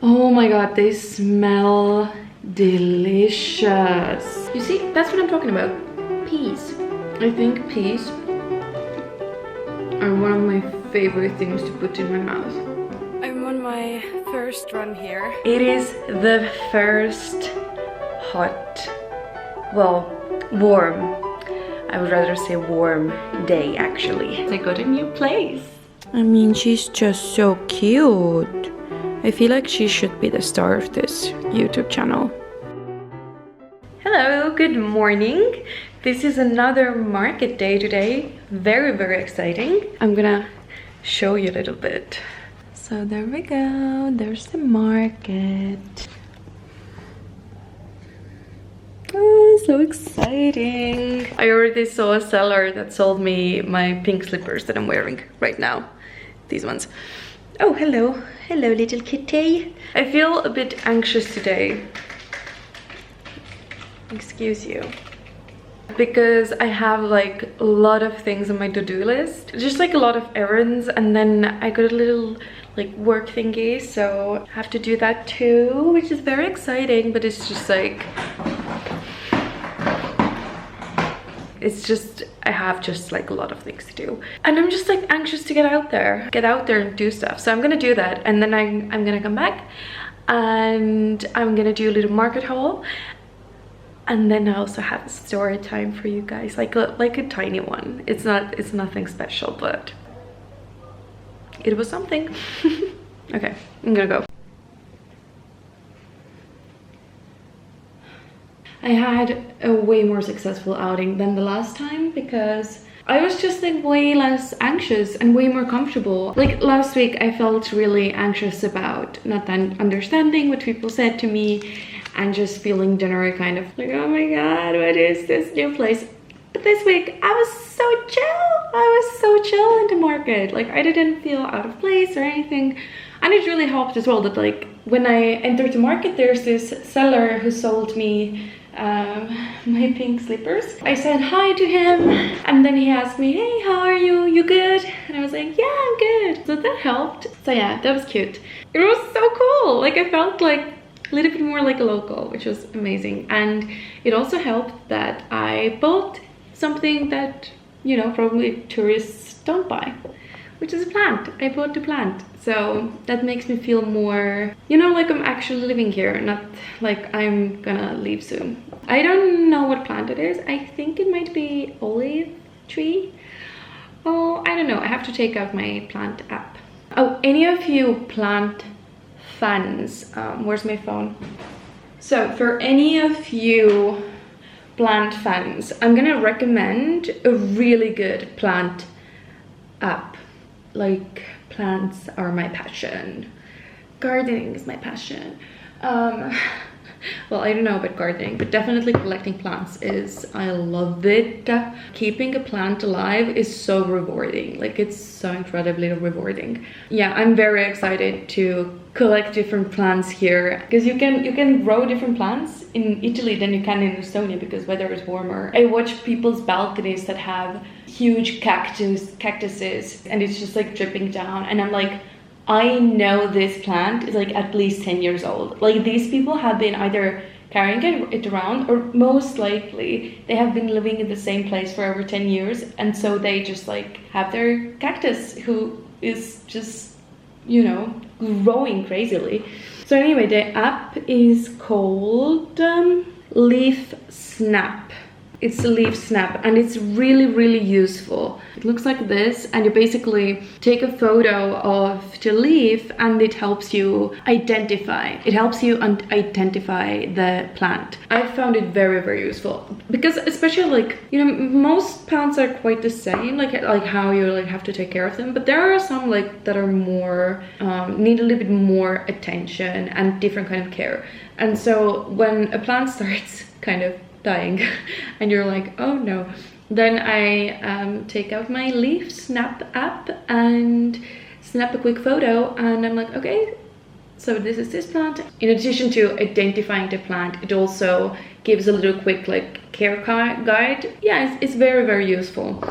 Oh my god, they smell delicious. You see, that's what I'm talking about. Peas. I think peas are one of my favorite things to put in my mouth. I'm on my first run here. It is the first hot, well, warm, I would rather say warm day actually. I got a new place. I mean, she's just so cute. I feel like she should be the star of this YouTube channel. Hello, good morning. This is another market day today. Very, very exciting. I'm gonna show you a little bit. So there we go, there's the market. Oh, so exciting. I already saw a seller that sold me my pink slippers that I'm wearing right now. These ones. Oh, hello. Hello, little kitty. I feel a bit anxious today. Excuse you. Because I have like a lot of things on my to-do list. Just like a lot of errands, and then I got a little like work thingy, so I have to do that too, which is very exciting, but it's just like... I have just like a lot of things to do, and I'm just like anxious to get out there and do stuff. So I'm gonna do that, and then I'm gonna come back and I'm gonna do a little market haul, and then I also have a story time for you guys, like a tiny one. It's nothing special, but it was something. Okay, I'm gonna go. I had a way more successful outing than the last time because I was just like way less anxious and way more comfortable. Like last week I felt really anxious about not understanding what people said to me and just feeling generally kind of like, oh my god, what is this new place? But this week I was so chill. I was so chill in the market. Like I didn't feel out of place or anything. And it really helped as well that like when I entered the market, there's this seller who sold me my pink slippers. I said hi to him, and then he asked me, hey, how are you? You good? And I was like, yeah, I'm good. So that helped. So yeah, that was cute. It was so cool. Like I felt like a little bit more like a local, which was amazing. And it also helped that I bought something that, you know, probably tourists don't buy, which is a plant. I bought the plant. So that makes me feel more, you know, like I'm actually living here, not like I'm gonna leave soon. I don't know what plant it is. I think it might be olive tree. Oh, I don't know. I have to take out my plant app. Oh, any of you plant fans? Where's my phone? So for any of you plant fans, I'm gonna recommend a really good plant app. Like plants are my passion, gardening is my passion. Well, I don't know about gardening, but definitely collecting plants is, I love it. Keeping a plant alive is so rewarding. Like it's so incredibly rewarding. Yeah, I'm very excited to collect different plants here because you can grow different plants in Italy than you can in Estonia because weather is warmer. I watch people's balconies that have huge cactuses and it's just like dripping down, and I'm like, I know this plant is like at least 10 years old. Like these people have been either carrying it around, or most likely they have been living in the same place for over 10 years, and so they just like have their cactus who is just, you know, growing crazily. So anyway, the app is called Leaf Snap. It's Leaf Snap, and it's really, really useful. It looks like this, and you basically take a photo of the leaf and it helps you identify. It helps you identify the plant. I found it very, very useful because especially like, you know, most plants are quite the same, like how you like have to take care of them, but there are some like that are more, need a little bit more attention and different kind of care. And so when a plant starts kind of dying and you're like, oh no, then I take out my Leaf Snap app and snap a quick photo, and I'm like, okay, so this is this plant. In addition to identifying the plant, it also gives a little quick like care guide. Yeah, it's very, very useful.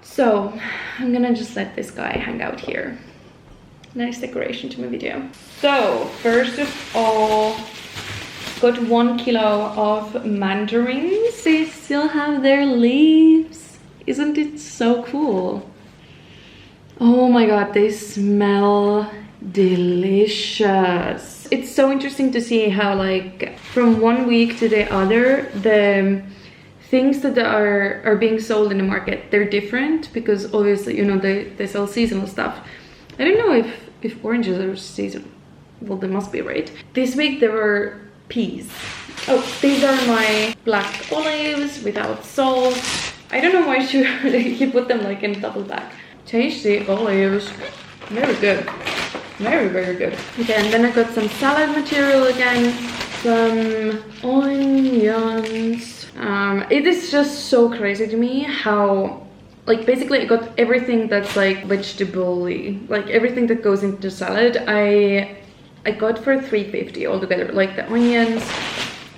So I'm gonna just let this guy hang out here. nice decoration to my video. So first of all, got 1 kilo of mandarins. They still have their leaves. Isn't it so cool? Oh my god, they smell delicious. It's so interesting to see how, like, from one week to the other, the things that are being sold in the market, they're different, because obviously, you know, they sell seasonal stuff. I don't know if oranges are seasonal. Well, they must be, right? This week there were peas. Oh, these are my black olives without salt. I don't know why he put them like in a double bag. Tasty olives. Very good. Very, very good. Okay, and then I got some salad material again. Some onions. It is just so crazy to me how, like, basically I got everything that's like vegetable-y, like everything that goes into salad. I got for $3.50 altogether, like the onions,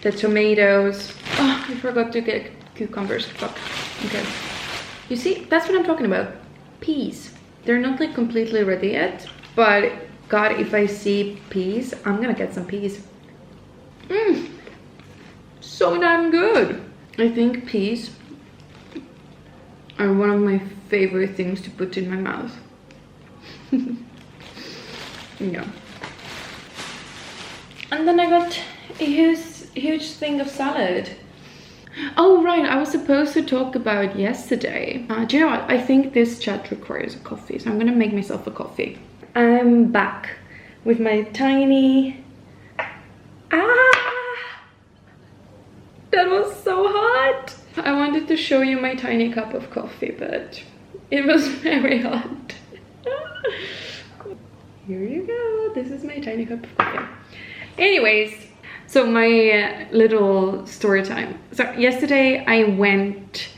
the tomatoes. Oh, I forgot to get cucumbers. Fuck. Okay. You see, that's what I'm talking about. Peas. They're not like completely ready yet, but god, if I see peas, I'm gonna get some peas. So damn good. I think peas are one of my favorite things to put in my mouth. Yeah. And then I got a huge thing of salad. Oh right, I was supposed to talk about yesterday. Do you know what? I think this chat requires a coffee, so I'm gonna make myself a coffee. I'm back with my tiny... That was so hot! I wanted to show you my tiny cup of coffee, but it was very hot. Here you go. This is my tiny cup of coffee. Anyways, so my little story time. So yesterday I went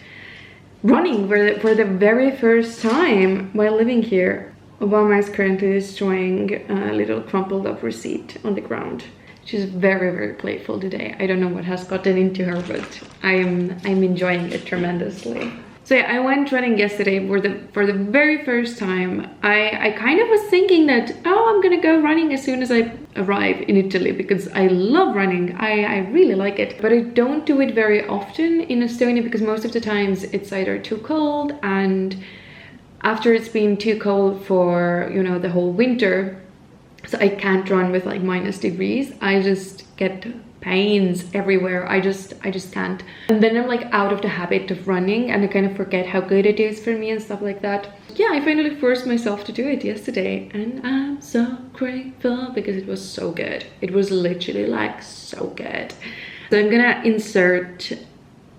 running for the very first time while living here. Obama is currently destroying a little crumpled up receipt on the ground. She's very, very playful today. I don't know what has gotten into her, but I'm enjoying it tremendously. So yeah, I went running yesterday for the very first time. I kind of was thinking that, oh, I'm gonna go running as soon as I arrive in Italy, because I love running. I really like it, but I don't do it very often in Estonia, because most of the times it's either too cold, and after it's been too cold for, you know, the whole winter, so I can't run with like -degrees. I just get pains everywhere. I just can't. And then I'm like out of the habit of running, and I kind of forget how good it is for me and stuff like that. Yeah, I finally forced myself to do it yesterday, and I'm so grateful because it was so good. It was literally like so good. So I'm gonna insert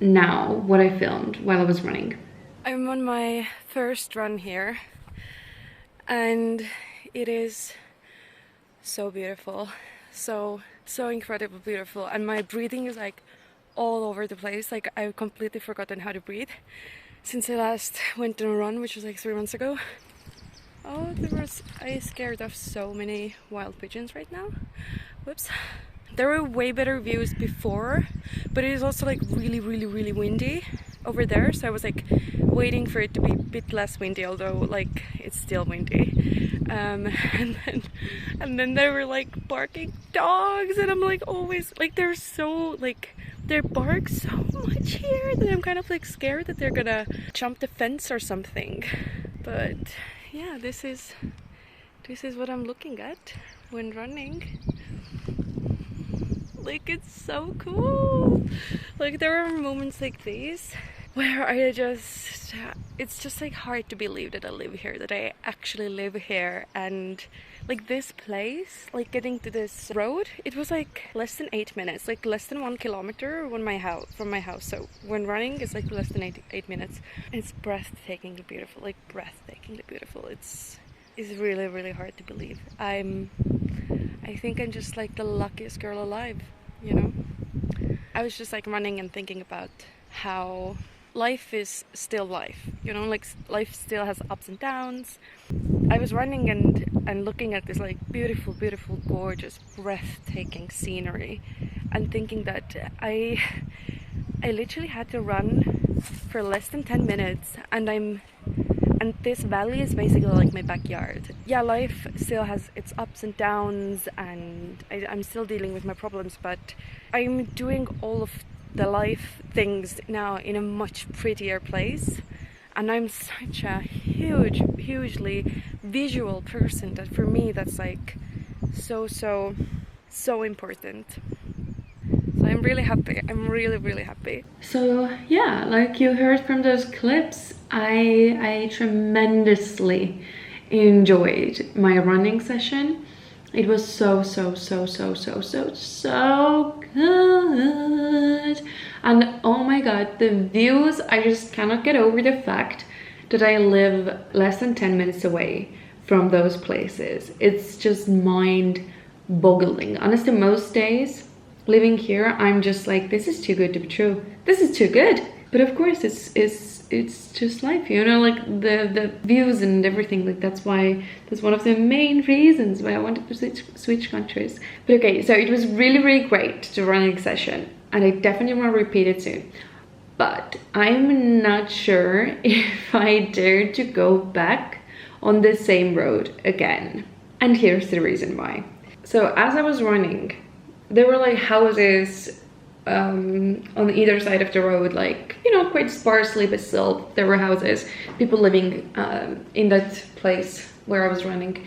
now what I filmed while I was running. I'm on my first run here, and it is so beautiful, so incredibly beautiful, and my breathing is like all over the place. Like, I've completely forgotten how to breathe since I last went on a run, which was like 3 months ago. Oh, I scared off so many wild pigeons right now. Whoops. There were way better views before, but it is also like really windy over there, so I was like waiting for it to be a bit less windy, although like it's still windy. And then there were like barking dogs, and I'm like always like, they're so like, they bark so much here that I'm kind of like scared that they're gonna jump the fence or something. But yeah, this is what I'm looking at when running. Like, it's so cool. Like, there are moments like these where it's just like hard to believe that I live here, that I actually live here. And like, this place, like getting to this road, it was like less than 8 minutes, like less than 1 kilometer from my house. So when running, it's like less than 8 minutes. And it's breathtakingly beautiful, like breathtakingly beautiful. It's really hard to believe. I think I'm just like the luckiest girl alive, you know? I was just like running and thinking about how life is still life, you know, like life still has ups and downs. I was running and looking at this like beautiful, gorgeous, breathtaking scenery, and thinking that I literally had to run for less than 10 minutes, and I'm And this valley is basically like my backyard. Yeah, life still has its ups and downs, and I'm still dealing with my problems, but I'm doing all of the life things now in a much prettier place. And I'm such a hugely visual person that for me that's like so important. So I'm really happy. I'm really happy. So yeah, like you heard from those clips, I tremendously enjoyed my running session. It was so good. And oh my god, the views, I just cannot get over the fact that I live less than 10 minutes away from those places. It's just mind-boggling. Honestly, most days living here, I'm just like, this is too good to be true. This is too good. But of course, it's just life, you know, like the views and everything. Like that's one of the main reasons why I wanted to switch countries. But okay, so it was really great, the running session, and I definitely want to repeat it soon. But I'm not sure if I dare to go back on the same road again. And here's the reason why. So as I was running, there were like houses on either side of the road, like, you know, quite sparsely, but still there were houses, people living in that place where I was running.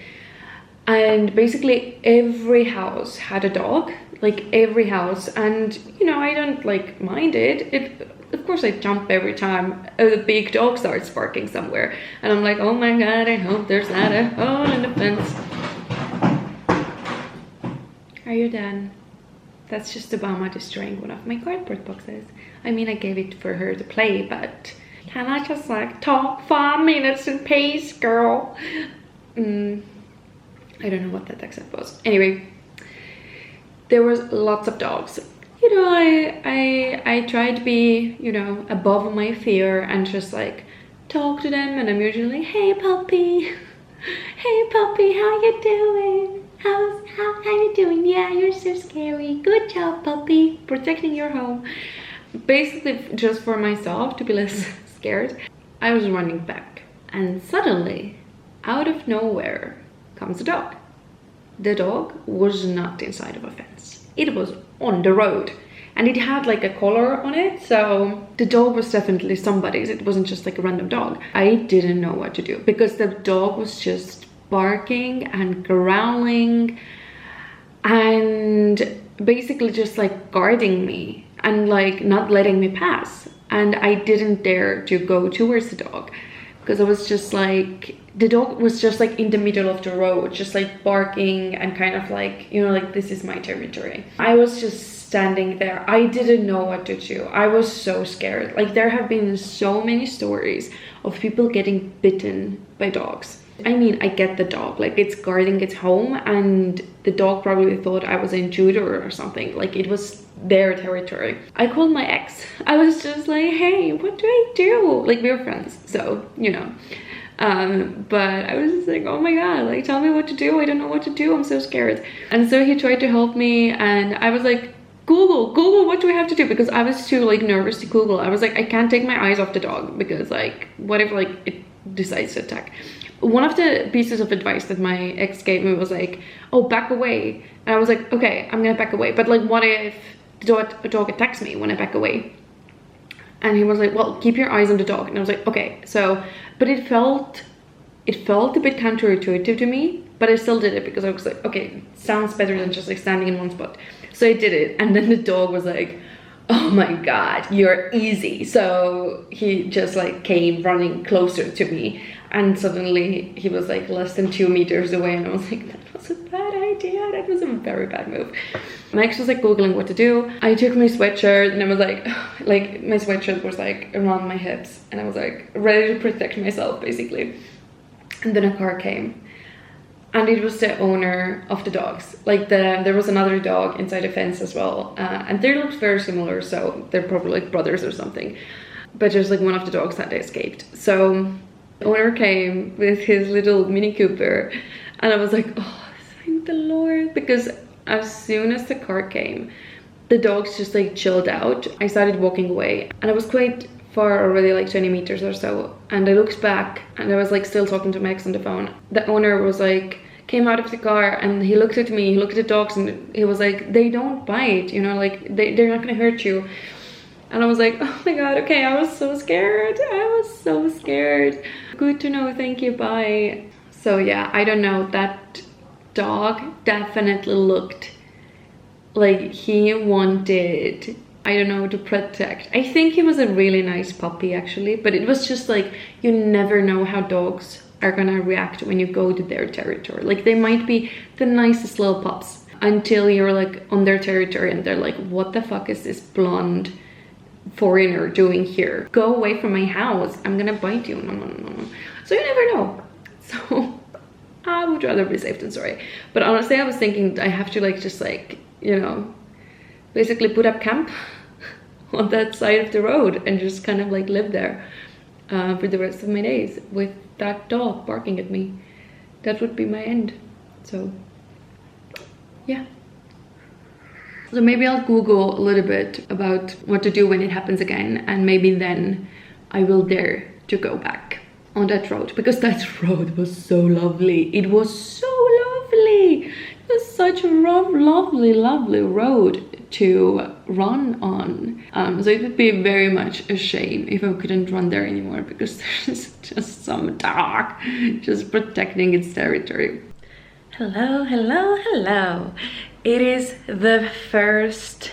And basically every house had a dog, like every house. And you know, I don't like mind it. Of course I jump every time a big dog starts barking somewhere, and I'm like, oh my god, I hope there's not a hole in the fence. Are you done? That's just Obama destroying one of my cardboard boxes. I mean, I gave it for her to play, but can I just like talk 5 minutes in peace, girl? I don't know what that accent was. Anyway, there was lots of dogs. You know, I try to be, you know, above my fear and just like talk to them, and I'm usually, hey puppy, hey puppy, how you doing? How you doing? Yeah, you're so scary. Good job, puppy, protecting your home. Basically, just for myself to be less scared. I was running back, and suddenly, out of nowhere, comes a dog. The dog was not inside of a fence. It was on the road, and it had like a collar on it, so the dog was definitely somebody's. It wasn't just like a random dog. I didn't know what to do because the dog was just barking and growling and basically just like guarding me and like not letting me pass. And I didn't dare to go towards the dog because I was just like, the dog was just like in the middle of the road, just like barking and kind of like, you know, like this is my territory. I was just standing there. I didn't know what to do. I was so scared. Like there have been so many stories of people getting bitten by dogs. I mean, I get the dog, like it's guarding its home, and the dog probably thought I was an intruder or something, like it was their territory. I called my ex. I was just like, hey, what do I do? Like we were friends, so, you know. But I was just like, oh my god, like tell me what to do. I don't know what to do. I'm so scared. And so he tried to help me, and I was like, Google, what do I have to do? Because I was too like nervous to Google. I was like, I can't take my eyes off the dog because like, what if like it decides to attack? One of the pieces of advice that my ex gave me was like, oh, back away. And I was like, okay, I'm gonna back away. But like, what if the dog attacks me when I back away? And he was like, well, keep your eyes on the dog. And I was like, okay. So, but it felt a bit counterintuitive to me, but I still did it because I was like, okay, sounds better than just like standing in one spot. So I did it. And then the dog was like, oh my god, you're easy. So he just like came running closer to me, and suddenly he was like less than 2 meters away, and I was like, that was a bad idea. That was a very bad move. My ex was like googling what to do. I took my sweatshirt and I was like my sweatshirt was like around my hips, and I was like ready to protect myself basically. And then a car came, and it was the owner of the dogs. Like there was another dog inside the fence as well, and they looked very similar, so they're probably like brothers or something. But just like one of the dogs had escaped. So the owner came with his little Mini Cooper, and I was like, oh, thank the Lord, because as soon as the car came, the dogs just like chilled out. I started walking away, and I was quite far already, like 20 meters or so, and I looked back and I was like still talking to my ex on the phone. The owner was like, came out of the car and he looked at me, he looked at the dogs, and he was like, they don't bite, you know, like they're not gonna hurt you. And I was like, oh my god, okay, I was so scared. I was so scared. Good to know, thank you, bye. So yeah, I don't know, that dog definitely looked like he wanted, I don't know, to protect. I think he was a really nice puppy actually, but it was just like, you never know how dogs are gonna react when you go to their territory. Like they might be the nicest little pups until you're like on their territory and they're like, what the fuck is this blonde foreigner doing here? Go away from my house, I'm gonna bite you. No. So you never know. So I would rather be safe than sorry. But honestly, I was thinking I have to like just like, you know, basically put up camp on that side of the road and just kind of like live there for the rest of my days with that dog barking at me. That would be my end. So yeah. So maybe I'll Google a little bit about what to do when it happens again, and maybe then I will dare to go back on that road, because that road was so lovely. It was so lovely. It was such a lovely road to run on. So it would be very much a shame if I couldn't run there anymore, because there's just some dog just protecting its territory. Hello. It is the first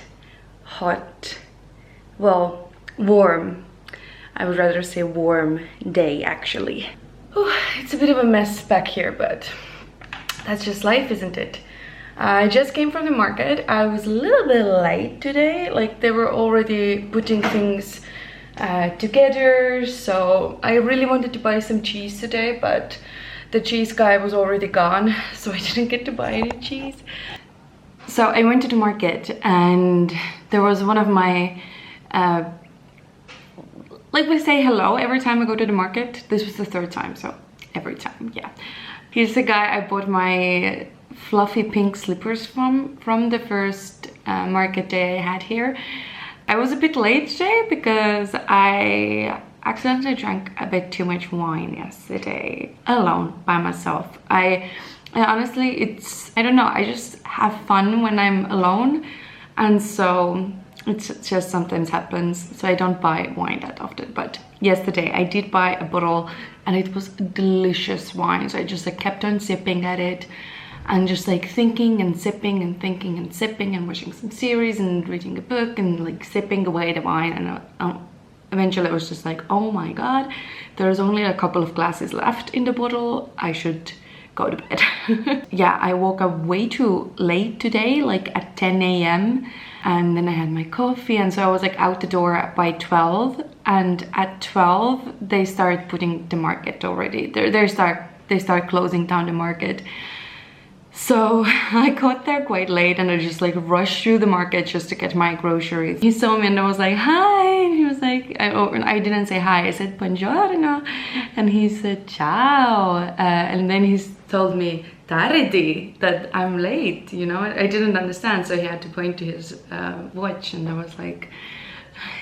hot, well, warm, I would rather say warm day actually. Oh, it's a bit of a mess back here, but that's just life, isn't it? I just came from the market. I was a little bit late today, like they were already putting things together, so I really wanted to buy some cheese today, but the cheese guy was already gone, so I didn't get to buy any cheese. So I went to the market and there was one of my like we say hello every time I go to the market. This was the third time, so every time, yeah. He's the guy I bought my fluffy pink slippers from the first market day I had here. I was a bit late today because I accidentally drank a bit too much wine yesterday alone by myself. I honestly, I don't know, I just have fun when I'm alone, and so it just sometimes happens, so I don't buy wine that often. But yesterday I did buy a bottle and it was delicious wine, so I just like kept on sipping at it and just like thinking and sipping and thinking and sipping and watching some series and reading a book and like sipping away the wine. And eventually I was just like, oh my god, there's only a couple of glasses left in the bottle, I should go to bed. Yeah, I woke up way too late today, like at 10 a.m. and then I had my coffee, and so I was like out the door by 12, and at 12 they start putting the market already. They start closing down the market. So I got there quite late and I just like rushed through the market just to get my groceries. He saw me and I was like, hi, and he was like, I didn't say hi, I said buongiorno, and he said ciao, and then he told me tardi, that I'm late, you know. I didn't understand, so he had to point to his watch, and I was like,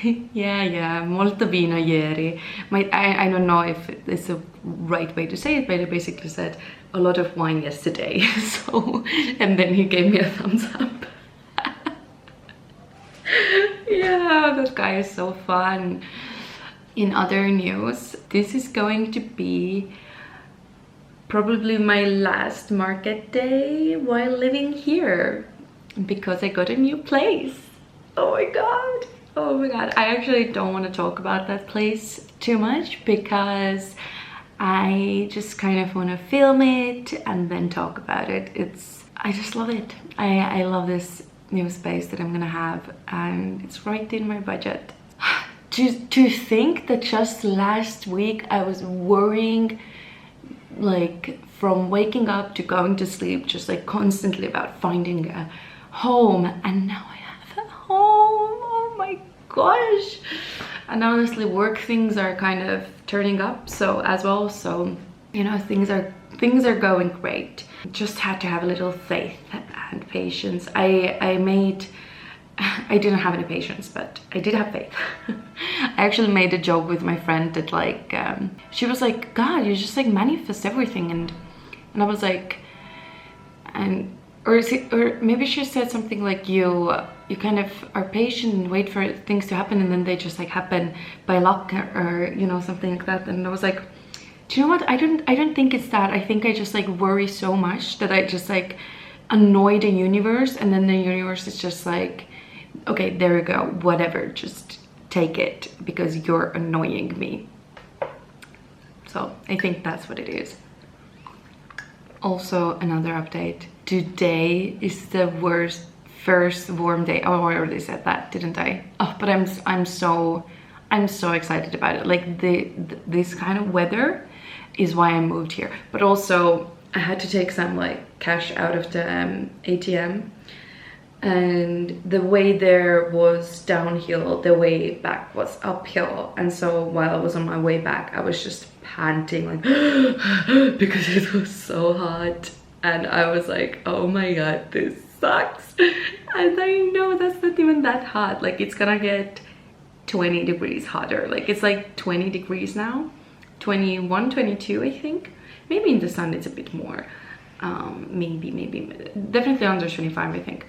yeah, molto vino ieri. I don't know if it's the right way to say it, but I basically said a lot of wine yesterday. So, and then he gave me a thumbs up. Yeah, that guy is so fun. In other news, this is going to be probably my last market day while living here, because I got a new place. Oh my god, I actually don't want to talk about that place too much, because I just kind of want to film it and then talk about it. I just love it. I love this new space that I'm gonna have, and it's right in my budget. To think that just last week I was worrying, like from waking up to going to sleep, just like constantly about finding a home, and now I have a home. Oh my gosh. And honestly, work things are kind of turning up so as well, so you know, things are going great. Just had to have a little faith and patience. I made I didn't have any patience, but I did have faith. I actually made a joke with my friend that like, she was like, God, you just like manifest everything. And I was like, or maybe she said something like you kind of are patient and wait for things to happen, and then they just like happen by luck, or you know, something like that. And I was like, do you know what? I don't think it's that. I think I just like worry so much that I just like annoy the universe, and then the universe is just like, okay, there you go, whatever, just take it because you're annoying me. So I think that's what it is. Also, another update. Today is the first warm day. Oh, I already said that, didn't I? Oh, but I'm so excited about it. Like this kind of weather is why I moved here. But also I had to take some like cash out of the ATM, and the way there was downhill, the way back was uphill. And so while I was on my way back, I was just panting like because it was so hot, and I was like, oh my god, this sucks. And I know that's not even that hot. Like it's gonna get 20 degrees hotter. Like it's like 20 degrees now, 21, 22, I think. Maybe in the sun it's a bit more, maybe definitely under 25, I think.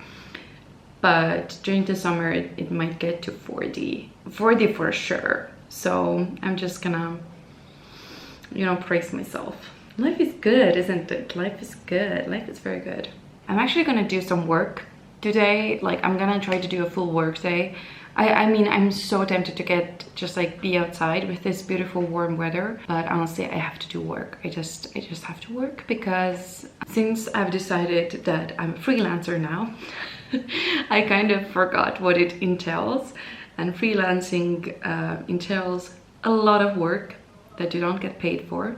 But during the summer it might get to 40 for sure. So I'm just gonna, you know, praise myself. Life is good, isn't it? Life is good. Life is very good. I'm actually gonna do some work today. Like I'm gonna try to do a full work day. I mean, I'm so tempted to get just like be outside with this beautiful warm weather, but honestly I have to do work. I just have to work, because since I've decided that I'm a freelancer now, I kind of forgot what it entails. And freelancing entails a lot of work that you don't get paid for.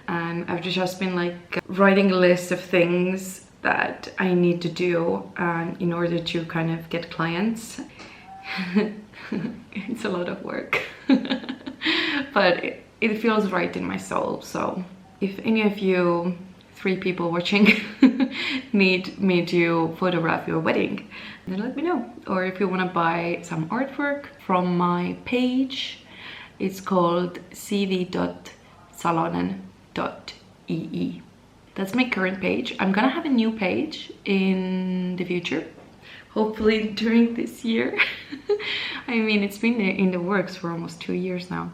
And I've just been like writing a list of things that I need to do in order to kind of get clients. It's a lot of work. But it feels right in my soul. So if any of you 3 people watching need me to photograph your wedding, then let me know. Or if you want to buy some artwork from my page, it's called cv.salonen.ee. That's my current page. I'm gonna have a new page in the future, hopefully during this year. I mean, it's been in the works for almost 2 years now,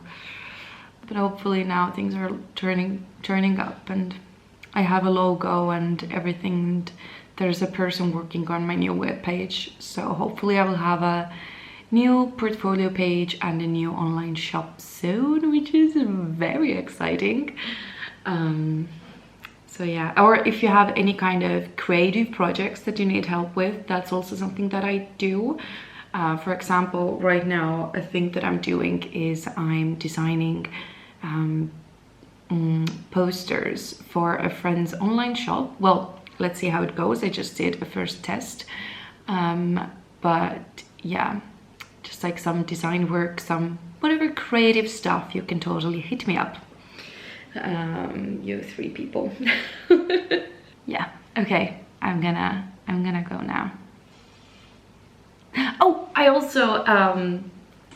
but hopefully now things are turning up, and I have a logo and everything, and there's a person working on my new web page. So hopefully I will have a new portfolio page and a new online shop soon, which is very exciting. So yeah, or if you have any kind of creative projects that you need help with, that's also something that I do. For example, right now, a thing that I'm doing is I'm designing posters for a friend's online shop. Well, let's see how it goes. I just did a first test. But yeah, just like some design work, some whatever creative stuff, you can totally hit me up. You 3 people. Yeah, okay, I'm gonna go now. Oh, I also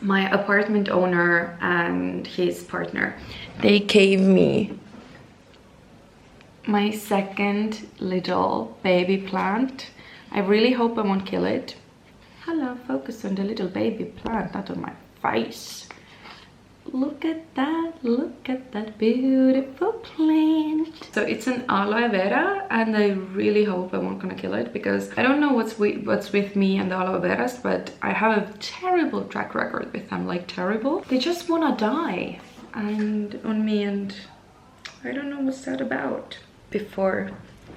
my apartment owner and his partner, they gave me my second little baby plant. I really hope I won't kill it. Hello, focus on the little baby plant, not on my face. Look at that beautiful plant. So it's an aloe vera, and I really hope I won't gonna kill it, because I don't know what's with me and the aloe veras, but I have a terrible track record with them, like terrible. They just wanna die and on me, and I don't know what's that about. Before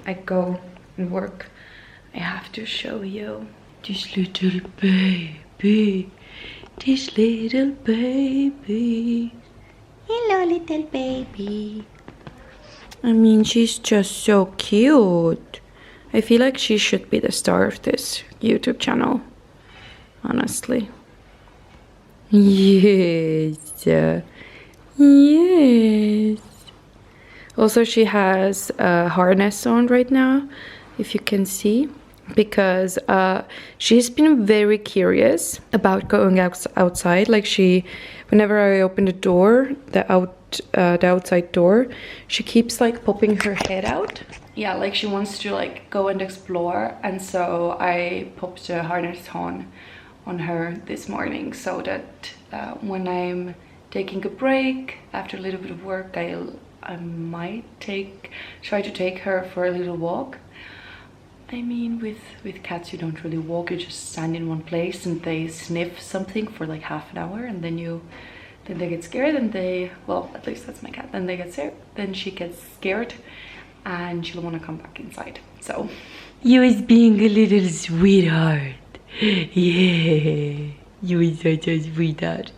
I go and work, I have to show you this little baby. This little baby. Hello, little baby. I mean, she's just so cute. I feel like she should be the star of this YouTube channel, honestly. Yes. Yes. Also, she has a harness on right now, if you can see. because she's been very curious about going outside. Like whenever I open the door, the outside door, she keeps like popping her head out. Yeah, like she wants to like go and explore, and so I popped a harness on her this morning, so that when I'm taking a break after a little bit of work, I might try to take her for a little walk. I mean, with cats you don't really walk, you just stand in one place and they sniff something for like half an hour, and then they get scared, and well, at least that's my cat, then they get scared, then she gets scared and she'll want to come back inside. So you is being a little sweetheart. Yeah, you is such a sweetheart.